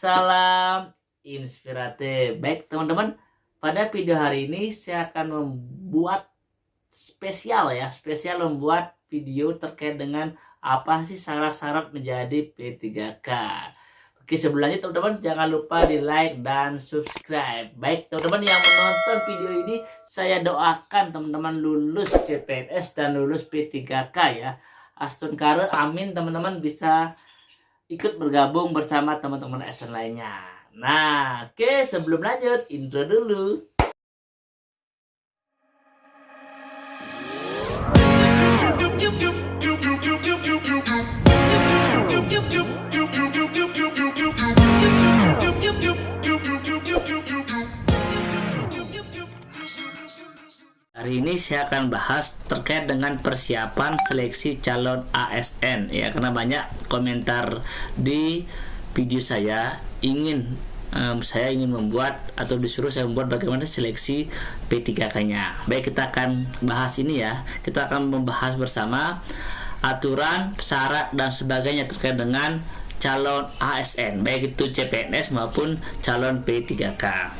Salam inspiratif. Baik teman-teman, pada video hari ini saya akan membuat spesial membuat video terkait dengan apa sih syarat-syarat menjadi P3K. Oke, sebelumnya teman-teman jangan lupa di like dan subscribe. Baik teman-teman yang menonton video ini, saya doakan teman-teman lulus CPNS dan lulus P3K ya. Astun kare, amin teman-teman bisa ikut bergabung bersama teman-teman ASN lainnya. Nah, oke, sebelum lanjut, intro dulu. Hari ini saya akan bahas terkait dengan persiapan seleksi calon ASN ya, karena banyak komentar di video saya ingin membuat atau disuruh saya membuat bagaimana seleksi P3K-nya. Baik, kita akan bahas ini ya. Kita akan membahas bersama aturan, syarat dan sebagainya terkait dengan calon ASN, baik itu CPNS maupun calon P3K.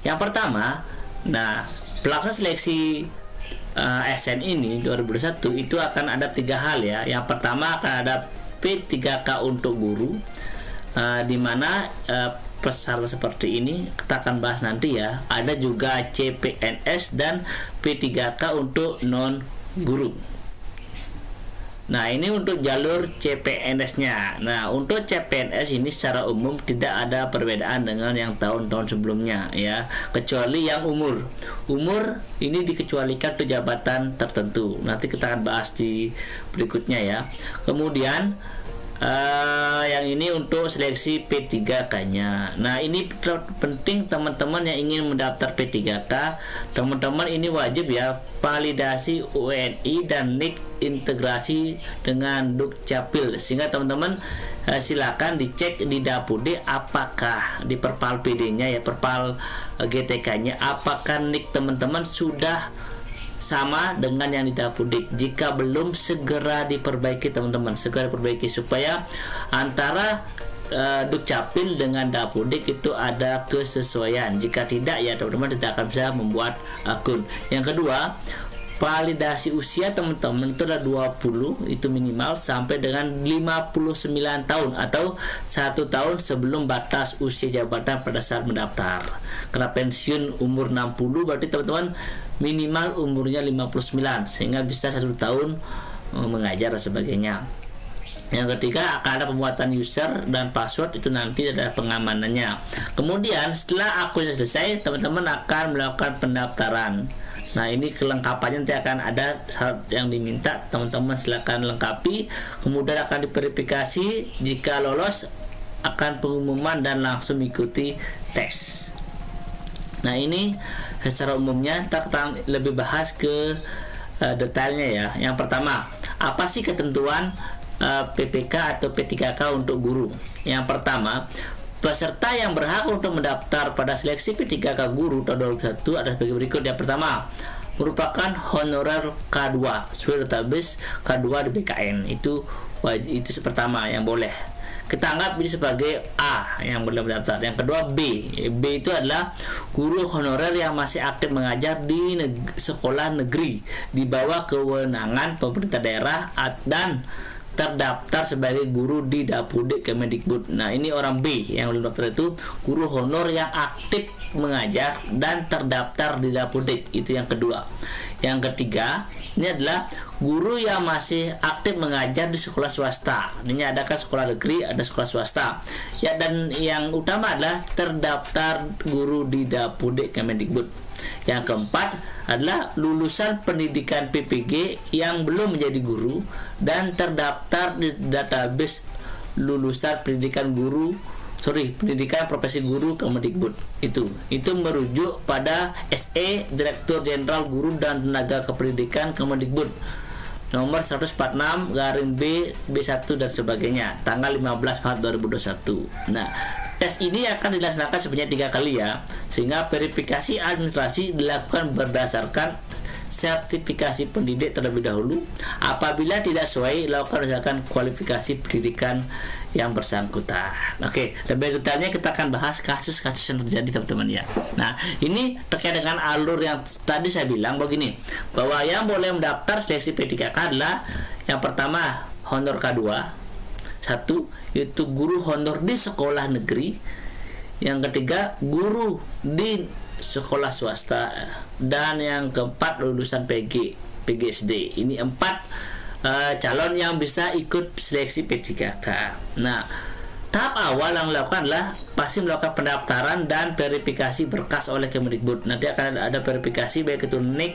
Yang pertama, pelaksanaan seleksi ASN ini 2021 itu akan ada 3 hal ya. Yang pertama akan ada P3K untuk guru, di mana persyaratan seperti ini kita akan bahas nanti ya. Ada juga CPNS dan P3K untuk non guru. Nah, ini untuk jalur CPNS-nya. Nah, untuk CPNS ini secara umum tidak ada perbedaan dengan yang tahun-tahun sebelumnya ya, kecuali yang umur ini dikecualikan untuk jabatan tertentu. Nanti kita akan bahas di berikutnya ya. Kemudian yang ini untuk seleksi P3K-nya. Nah, ini penting teman-teman yang ingin mendaftar P3K. Teman-teman ini wajib ya validasi UNI dan NIK integrasi dengan Dukcapil, sehingga teman-teman silakan dicek di Dapude apakah di Perpal PD-nya ya, Perpal GTK-nya, apakah NIK teman-teman sudah sama dengan yang di Dapudik. Jika belum, segera diperbaiki teman-teman, segera diperbaiki supaya antara Dukcapil dengan Dapudik itu ada kesesuaian. Jika tidak ya teman-teman tidak akan bisa membuat akun. Yang kedua, validasi usia teman-teman itu adalah 20 itu minimal sampai dengan 59 tahun atau 1 tahun sebelum batas usia jabatan pada saat mendaftar. Karena pensiun umur 60 berarti teman-teman minimal umurnya 59 sehingga bisa 1 tahun mengajar dan sebagainya. Yang ketiga akan ada pembuatan user dan password, itu nanti ada pengamanannya. Kemudian setelah akunnya selesai, teman-teman akan melakukan pendaftaran. Nah, ini kelengkapannya nanti akan ada syarat yang diminta, teman-teman silakan lengkapi. Kemudian akan diverifikasi, jika lolos akan pengumuman dan langsung ikuti tes. Nah, ini secara umumnya kita akan lebih bahas ke detailnya ya. Yang pertama, apa sih ketentuan PPK atau P3K untuk guru? Yang pertama, peserta yang berhak untuk mendaftar pada seleksi P3K guru tahun 2021 ada sebagai berikut. Yang pertama, merupakan honorer K2 sesuai database K2 di BKN. Itu pertama yang boleh. Kita anggap ini sebagai A yang boleh mendaftar. Yang kedua, B. B itu adalah guru honorer yang masih aktif mengajar di sekolah negeri di bawah kewenangan pemerintah daerah dan terdaftar sebagai guru di Dapudik Kemendikbud. Nah, ini orang B yang belum daftar, itu guru honor yang aktif mengajar dan terdaftar di Dapudik. Itu yang kedua. Yang ketiga, ini adalah guru yang masih aktif mengajar di sekolah swasta. Ini ada kan sekolah negeri, ada sekolah swasta. Ya, dan yang utama adalah terdaftar guru di Dapudik Kemendikbud. Yang keempat adalah lulusan pendidikan PPG yang belum menjadi guru dan terdaftar di database lulusan pendidikan profesi guru Kemendikbud. Itu merujuk pada SE Direktur Jenderal Guru dan Tenaga Kependidikan Kemendikbud nomor 146 garing B B1 dan sebagainya tanggal 15 Maret 2021. Nah, tes ini akan dilaksanakan sebanyak 3 kali ya, sehingga verifikasi administrasi dilakukan berdasarkan sertifikasi pendidik terlebih dahulu. Apabila tidak sesuai, lakukan berdasarkan kualifikasi pendidikan yang bersangkutan. Oke, lebih detailnya kita akan bahas kasus-kasus yang terjadi teman-teman ya. Nah, ini terkait dengan alur yang tadi saya bilang begini, bahwa yang boleh mendaftar seleksi P3K adalah yang pertama honor K2, satu itu guru honor di sekolah negeri, yang ketiga guru di sekolah swasta, dan yang keempat lulusan PGSD. Ini 4 calon yang bisa ikut seleksi P3K. Nah, tahap awal yang dilakukan adalah pasti melakukan pendaftaran dan verifikasi berkas oleh Kemendikbud. Nanti akan ada verifikasi baik itu NIK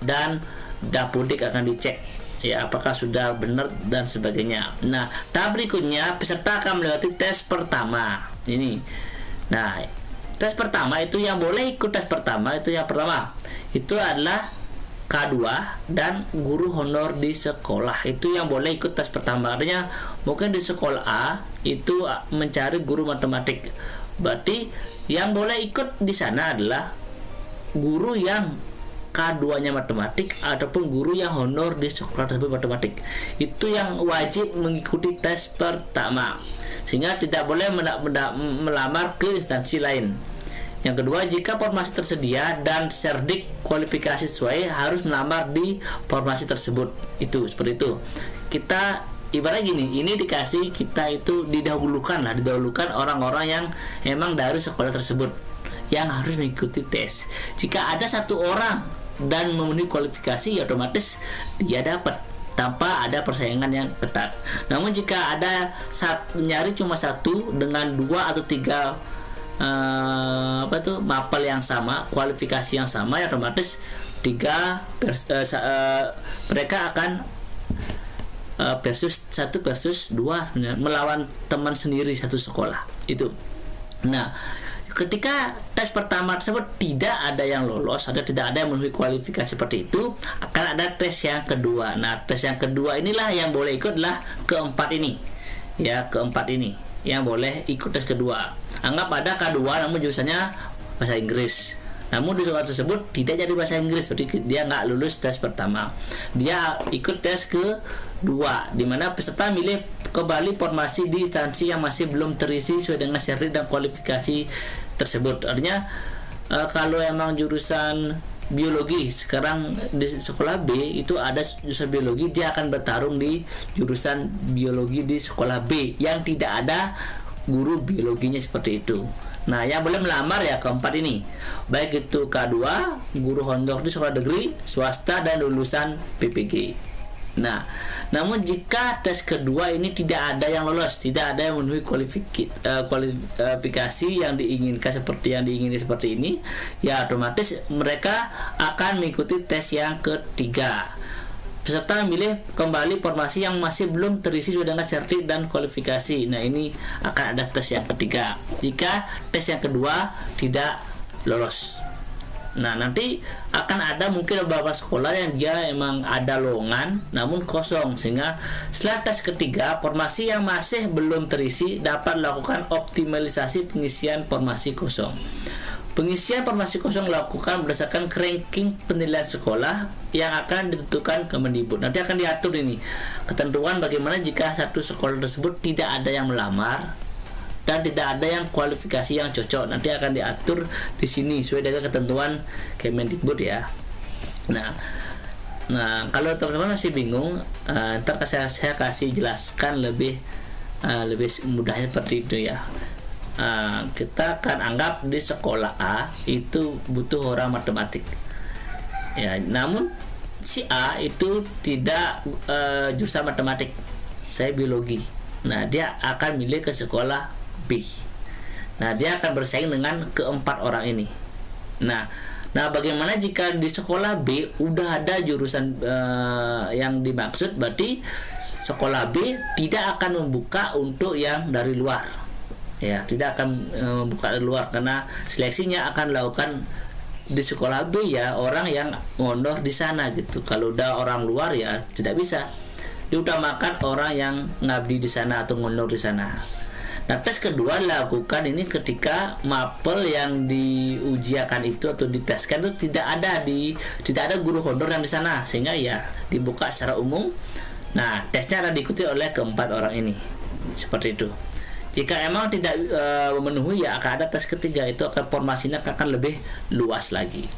dan Dapudik akan dicek ya apakah sudah benar dan sebagainya. Nah, tahap berikutnya peserta akan melewati tes pertama. Ini. Nah, tes pertama itu yang boleh ikut tes pertama itu yang pertama itu adalah K2 dan guru honor di sekolah. Itu yang boleh ikut tes pertama. Artinya mungkin di sekolah A itu mencari guru matematik. Berarti yang boleh ikut di sana adalah guru yang K2-nya matematik ataupun guru yang honor di sekolah tersebut matematik. Itu yang wajib mengikuti tes pertama. Sehingga tidak boleh melamar ke instansi lain. Yang kedua, jika formasi tersedia dan serdik kualifikasi sesuai, harus melamar di formasi tersebut. Itu seperti itu. Kita ibarat gini, ini dikasih kita itu didahulukan orang-orang yang emang dari sekolah tersebut yang harus mengikuti tes. Jika ada satu orang dan memenuhi kualifikasi, ya otomatis dia dapat tanpa ada persaingan yang ketat. Namun jika ada nyari cuma satu dengan 2 atau 3 mapel yang sama, kualifikasi yang sama, ya otomatis mereka akan versus 1 versus 2 melawan teman sendiri satu sekolah itu. Nah, ketika tes pertama tersebut tidak ada yang lolos atau tidak ada yang memenuhi kualifikasi seperti itu, akan ada tes yang kedua. Nah, tes yang kedua inilah yang boleh ikut adalah keempat ini yang boleh ikut tes kedua. Anggap ada K2 namun jurusannya bahasa Inggris, namun di sekolah tersebut tidak jadi bahasa Inggris, berarti dia nggak lulus tes pertama. Dia ikut tes kedua, di mana peserta milih kembali formasi di instansi yang masih belum terisi sesuai dengan syarat dan kualifikasi tersebut. Artinya kalau emang jurusan biologi sekarang di sekolah B itu ada jurusan biologi, dia akan bertarung di jurusan biologi di sekolah B yang tidak ada guru biologinya seperti itu. Nah, yang boleh melamar ya keempat ini, baik itu K2, guru honor di sekolah negeri, swasta, dan lulusan PPG. Nah, namun jika tes kedua ini tidak ada yang lolos, tidak ada yang memenuhi kualifikasi yang diinginkan seperti ini, ya otomatis mereka akan mengikuti tes yang ketiga. Peserta memilih kembali formasi yang masih belum terisi sesuai dengan syarat dan kualifikasi. Nah, ini akan ada tes yang ketiga jika tes yang kedua tidak lolos. Nah, nanti akan ada mungkin beberapa sekolah yang dia emang ada lowongan namun kosong, sehingga setelah tes ketiga formasi yang masih belum terisi dapat melakukan optimalisasi pengisian formasi kosong. Pengisian formasi kosong dilakukan berdasarkan ranking penilaian sekolah yang akan ditentukan Kemendikbud. Nanti akan diatur ini ketentuan bagaimana jika satu sekolah tersebut tidak ada yang melamar dan tidak ada yang kualifikasi yang cocok. Nanti akan diatur di sini sesuai dengan ketentuan Kemendikbud ya. Nah, kalau teman-teman masih bingung, ntar saya kasih jelaskan lebih mudahnya seperti itu ya. Kita akan anggap di sekolah A itu butuh orang matematik ya, namun si A itu tidak jurusan matematik, saya biologi. Nah, dia akan milih ke sekolah B. Nah, dia akan bersaing dengan keempat orang ini. Nah, bagaimana jika di sekolah B udah ada jurusan yang dimaksud, berarti sekolah B tidak akan membuka untuk yang dari luar. Ya, tidak akan membuka dari luar karena seleksinya akan dilakukan di sekolah B ya, orang yang ngondor di sana gitu. Kalau udah orang luar ya tidak bisa. Diutamakan orang yang ngabdi di sana atau ngondor di sana. Nah, tes kedua dilakukan ini ketika mapel yang diujiakan itu atau diteskan itu tidak ada guru honor yang di sana, sehingga ya dibuka secara umum. Nah, tesnya akan diikuti oleh keempat orang ini. seperti itu. Jika emang tidak memenuhi, ya akan ada tes ketiga, itu akan formasinya akan lebih luas lagi.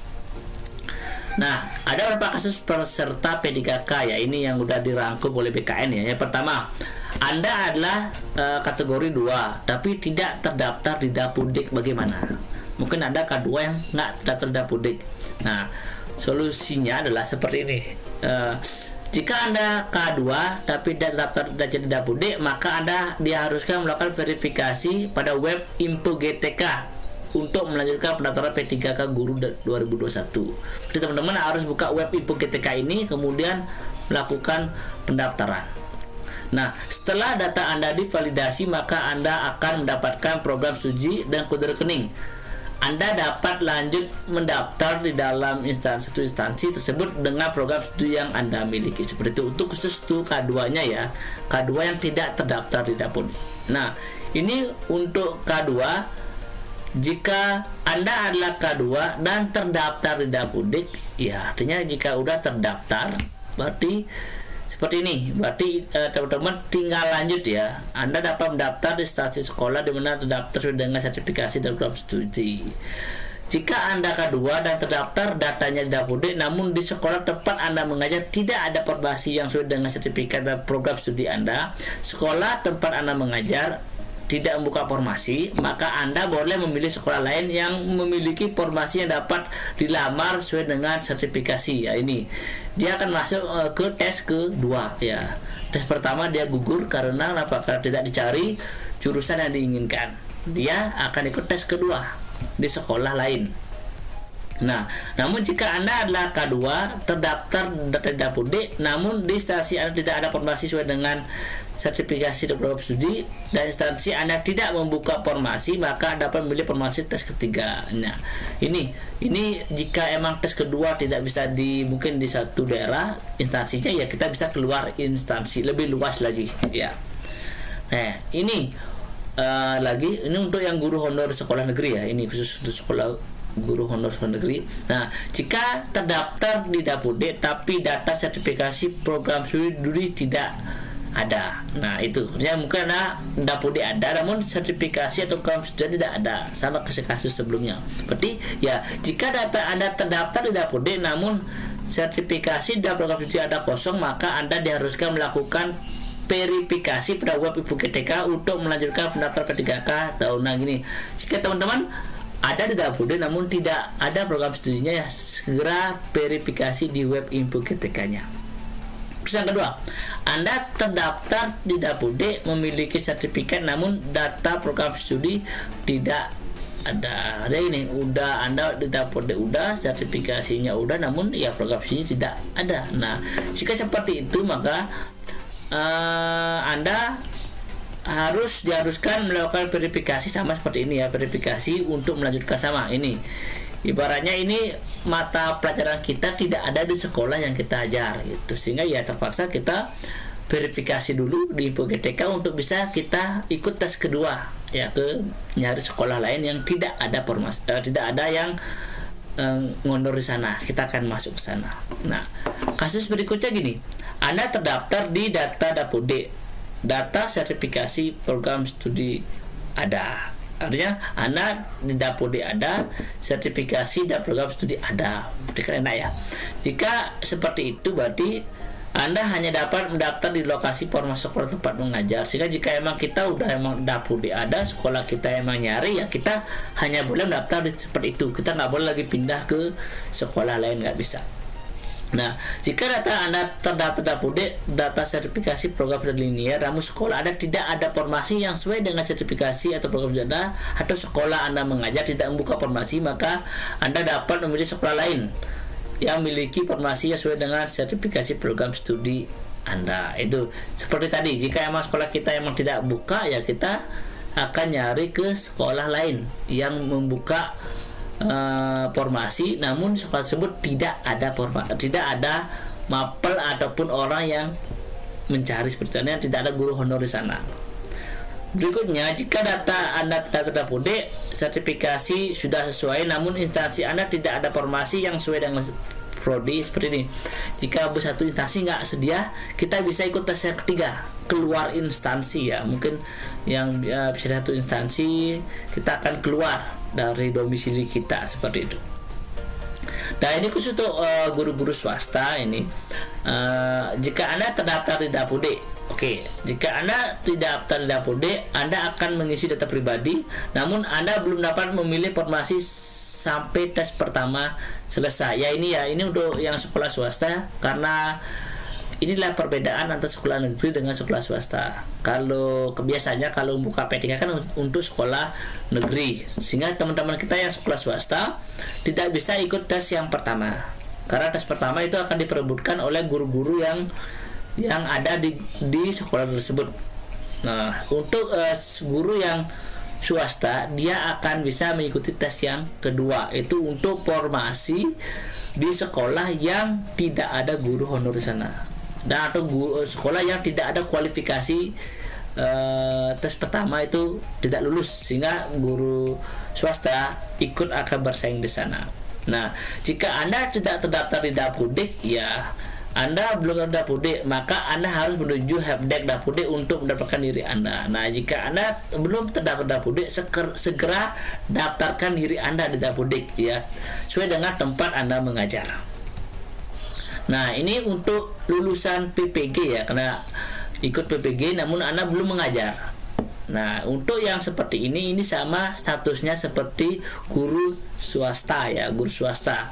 Nah, ada beberapa kasus peserta P3K ya, ini yang udah dirangkum oleh BKN ya. Yang pertama, Anda adalah kategori 2 tapi tidak terdaftar di Dapudik, bagaimana? Mungkin ada K2 yang nggak terdaftar di Dapudik. Nah, solusinya adalah seperti ini. Jika Anda K2 tapi tidak terdaftar di Dapudik, maka Anda diharuskan melakukan verifikasi pada web Info GTK untuk melanjutkan pendaftaran P3K Guru 2021. Jadi teman-teman harus buka web Info GTK ini, kemudian melakukan pendaftaran. Nah, setelah data Anda divalidasi, maka Anda akan mendapatkan program studi dan kode rekening. Anda dapat lanjut mendaftar di dalam instansi tersebut dengan program studi yang Anda miliki. Seperti itu untuk khusus itu K2-nya ya. K2 yang tidak terdaftar di Dapudik. Nah, ini untuk K2. Jika Anda adalah K2 dan terdaftar di Dapudik, ya artinya jika udah terdaftar, berarti seperti ini. Berarti teman-teman tinggal lanjut ya. Anda dapat mendaftar di instansi sekolah di mana terdaftar dengan sertifikasi dan program studi. Jika Anda K2 dan terdaftar datanya di Dapudik, namun di sekolah tempat Anda mengajar tidak ada formasi yang sesuai dengan sertifikat dan program studi Anda, sekolah tempat Anda mengajar tidak membuka formasi, maka Anda boleh memilih sekolah lain yang memiliki formasi yang dapat dilamar sesuai dengan sertifikasi ya. Ini dia akan masuk ke tes kedua ya. Tes pertama dia gugur karena tidak dicari jurusan yang diinginkan. Dia akan ikut tes kedua di sekolah lain. Nah, namun jika Anda adalah K2 terdaftar di Dapudik, namun di instansi Anda tidak ada formasi sesuai dengan sertifikasi dan program studi, dan instansi Anda tidak membuka formasi, maka dapat memilih formasi tes ketiga. Nah, ini jika emang tes kedua tidak bisa mungkin di satu daerah instansinya, ya kita bisa keluar instansi lebih luas lagi ya. Nah, ini lagi ini untuk yang guru honor sekolah negeri ya, ini khusus untuk sekolah guru honor sekolah negeri. Nah, jika terdaftar di Dapudik tapi data sertifikasi program studi tidak ada. Nah, itu ya, mungkin Dapudik ada namun sertifikasi atau program studi tidak ada, sama kasus sebelumnya. Berarti ya, jika data Anda terdaftar di Dapudik namun sertifikasi dan program studi ada kosong, maka Anda diharuskan melakukan verifikasi pada web Info GTK untuk melanjutkan pendaftaran P3K tahunan gini. Jika teman-teman ada di Dapudik namun tidak ada program studinya, ya segera verifikasi di web Info GTK-nya. Terus yang kedua, Anda terdaftar di Dapudik memiliki sertifikat namun data program studi tidak ada. Ada ini udah Anda di Dapudik udah, sertifikasinya udah, namun ya program studi tidak ada. Nah, jika seperti itu maka Anda diharuskan melakukan verifikasi sama seperti ini ya, verifikasi untuk melanjutkan sama ini. Ibaratnya ini mata pelajaran kita tidak ada di sekolah yang kita ajar gitu, sehingga ya terpaksa kita verifikasi dulu di Info GTK untuk bisa kita ikut tes kedua ya, ke nyari sekolah lain yang tidak ada formasi, tidak ada yang ngondor di sana, kita akan masuk ke sana. Nah, kasus berikutnya gini, Anda terdaftar di data Dapudik, data sertifikasi program studi ada, artinya Anda di Dapudik ada, sertifikasi dan program studi ada. Berarti kan enak ya. Jika seperti itu berarti Anda hanya dapat mendaftar di lokasi formasi sekolah tempat mengajar. Sehingga jika emang kita udah emang Dapudik ada, sekolah kita emang nyari, ya kita hanya boleh mendaftar di seperti itu. Kita nggak boleh lagi pindah ke sekolah lain, nggak bisa. Nah, jika data Anda terdaftar Dapudik, data sertifikasi program studi linear, namun sekolah Anda tidak ada formasi yang sesuai dengan sertifikasi atau program studi Anda, atau sekolah Anda mengajar tidak membuka formasi, maka Anda dapat memilih sekolah lain yang memiliki formasi yang sesuai dengan sertifikasi program studi Anda. Itu seperti tadi, jika emang sekolah kita emang tidak buka, ya kita akan nyari ke sekolah lain yang membuka formasi, namun sekolah tersebut tidak ada mapel ataupun orang yang mencari seperti itu, tidak ada guru honor di sana. Berikutnya, jika data Anda tidak Dapudik, sertifikasi sudah sesuai namun instansi Anda tidak ada formasi yang sesuai dengan prodi seperti ini. Jika satu instansi nggak sedia, kita bisa ikut tes yang ketiga, keluar instansi ya. Mungkin yang bisa satu instansi, kita akan keluar dari domisili kita seperti itu. Nah, ini khusus untuk guru-guru swasta ini. Jika Anda terdaftar di Dapur D, oke. Jika Anda tidak terdaftar di Dapur D, Anda akan mengisi data pribadi, namun Anda belum dapat memilih formasi sampai tes pertama selesai. Ya ini untuk yang sekolah swasta, karena inilah perbedaan antara sekolah negeri dengan sekolah swasta. Kalau kebiasaannya kalau buka P3 kan untuk sekolah negeri, sehingga teman-teman kita yang sekolah swasta tidak bisa ikut tes yang pertama, karena tes pertama itu akan diperebutkan oleh guru-guru yang ada di sekolah tersebut. Nah, untuk guru yang swasta, dia akan bisa mengikuti tes yang kedua, itu untuk formasi di sekolah yang tidak ada guru honor di sana, dan atau sekolah yang tidak ada kualifikasi tes pertama itu tidak lulus, sehingga guru swasta ikut akan bersaing di sana. Nah, jika Anda tidak terdaftar di Dapudik, ya Anda belum ada Dapudik, maka Anda harus menuju helpdesk Dapudik untuk mendapatkan diri Anda. Nah, jika Anda belum terdaftar Dapudik, segera daftarkan diri Anda di Dapudik ya, sesuai dengan tempat Anda mengajar. Nah, ini untuk lulusan PPG ya, karena ikut PPG namun Anda belum mengajar. Nah, untuk yang seperti ini sama statusnya seperti guru swasta ya, guru swasta.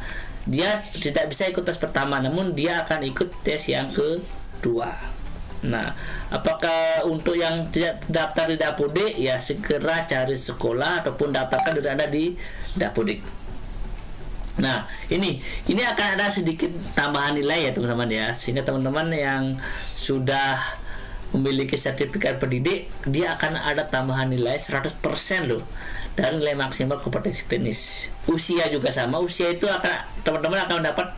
Dia tidak bisa ikut tes pertama, namun dia akan ikut tes yang kedua. Nah, apakah untuk yang tidak daftar di Dapudik, ya segera cari sekolah ataupun daftarkan diri Anda di Dapudik. Nah, ini akan ada sedikit tambahan nilai ya teman-teman ya, sehingga teman-teman yang sudah memiliki sertifikat pendidik, dia akan ada tambahan nilai 100% loh dari nilai maksimal kompetensi teknis. Usia juga sama, usia itu teman-teman akan dapat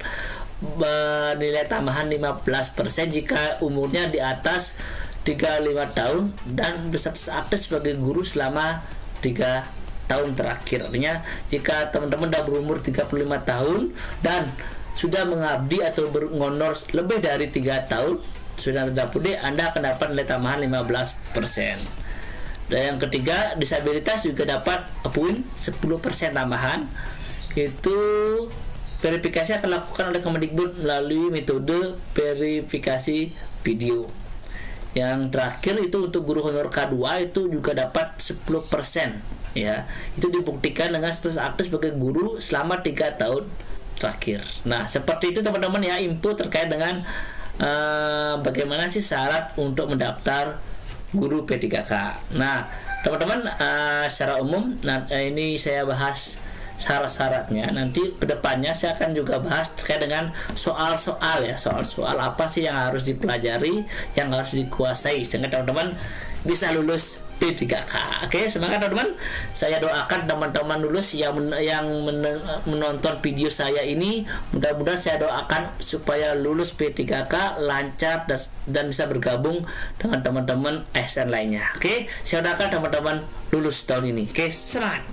nilai tambahan 15% jika umurnya di atas 35 tahun dan berstatus aktif sebagai guru selama 3 tahun terakhir. Artinya jika teman-teman sudah berumur 35 tahun dan sudah mengabdi atau mengonor lebih dari 3 tahun sudah Dapudik, Anda akan dapat nilai tambahan 15%. Dan yang ketiga, disabilitas juga dapat poin 10% tambahan. Itu verifikasi akan dilakukan oleh Kemendikbud melalui metode verifikasi video. Yang terakhir itu untuk guru honor K2 itu juga dapat 10% ya. Itu dibuktikan dengan status aktif sebagai guru selama 3 tahun terakhir. Nah, seperti itu teman-teman ya, info terkait dengan bagaimana sih syarat untuk mendaftar guru P3K. Nah, teman-teman, secara umum ini saya bahas syarat-syaratnya. Nanti kedepannya saya akan juga bahas terkait dengan soal-soal ya, soal-soal apa sih yang harus dipelajari, yang harus dikuasai sehingga teman-teman bisa lulus P3K. Oke, semangat teman-teman. Saya doakan teman-teman lulus yang menonton video saya ini. Mudah-mudahan saya doakan supaya lulus P3K lancar dan bisa bergabung dengan teman-teman ASN lainnya. Oke, saya doakan teman-teman lulus tahun ini. Oke, semangat.